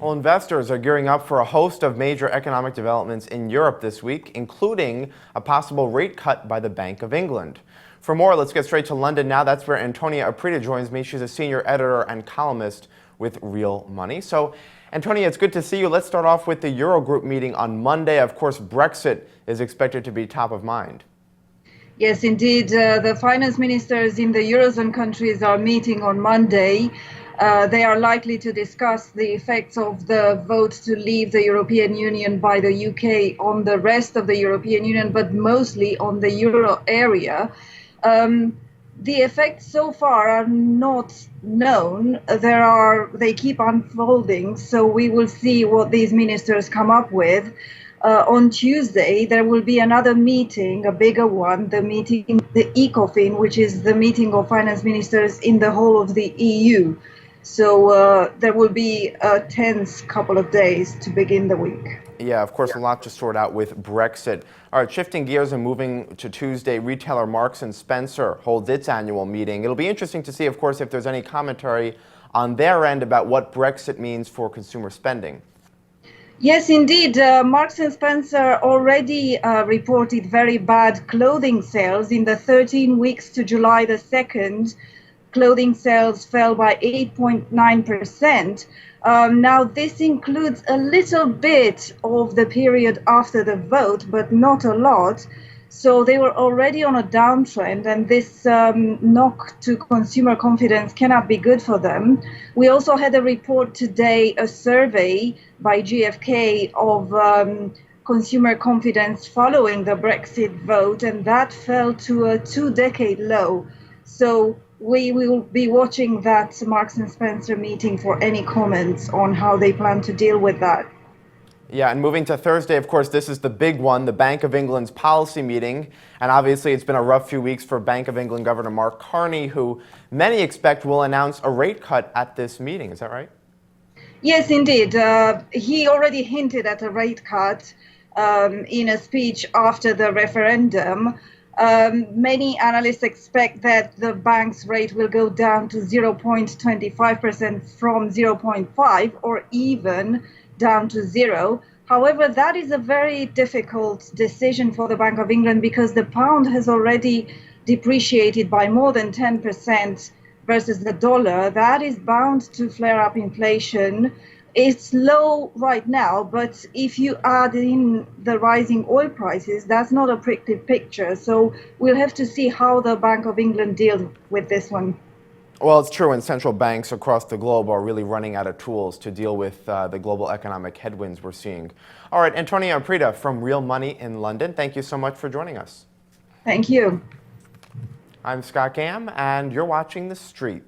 Well, investors are gearing up for a host of major economic developments in Europe this week, including a possible rate cut by the Bank of England. For more, let's get straight to London now. That's where Antonia Aprita joins me. She's a senior editor and columnist with Real Money. So, Antonia, it's good to see you. Let's start off with the Eurogroup meeting on Monday. Of course, Brexit is expected to be top of mind. Yes, indeed. The finance ministers in the Eurozone countries are meeting on Monday. They are likely to discuss the effects of the vote to leave the European Union by the UK on the rest of the European Union, but mostly on the euro area. The effects so far are not known. They keep unfolding, so we will see what these ministers come up with. On Tuesday, there will be another meeting, a bigger one, the ECOFIN, which is the meeting of finance ministers in the whole of the EU. So there will be a tense couple of days to begin the week. Yeah, of course, a lot to sort out with Brexit. All right, shifting gears and moving to Tuesday, retailer Marks & Spencer holds its annual meeting. It'll be interesting to see, of course, if there's any commentary on their end about what Brexit means for consumer spending. Yes, indeed. Marks & Spencer already reported very bad clothing sales. In the 13 weeks to July the 2nd, clothing sales fell by 8.9%. Now, this includes a little bit of the period after the vote, but not a lot. So they were already on a downtrend, and this knock to consumer confidence cannot be good for them. We also had a report today, a survey by GfK of consumer confidence following the Brexit vote, and that fell to a two-decade low. So we will be watching that Marks & Spencer meeting for any comments on how they plan to deal with that. Yeah, and moving to Thursday, of course, this is the big one, the Bank of England's policy meeting. And obviously, it's been a rough few weeks for Bank of England Governor Mark Carney, who many expect will announce a rate cut at this meeting. Is that right? Yes, indeed. He already hinted at a rate cut in a speech after the referendum. Many analysts expect that the bank's rate will go down to 0.25% from 0.5 or even down to zero. However, that is a very difficult decision for the Bank of England because the pound has already depreciated by more than 10% versus the dollar. That is bound to flare up inflation. It's low right now, but if you add in the rising oil prices, that's not a pretty picture. So we'll have to see how the Bank of England deals with this one. Well, it's true, and central banks across the globe are really running out of tools to deal with the global economic headwinds we're seeing. All right, Antonia Aprita from Real Money in London, thank you so much for joining us. Thank you. I'm Scott Gam, and you're watching The Street.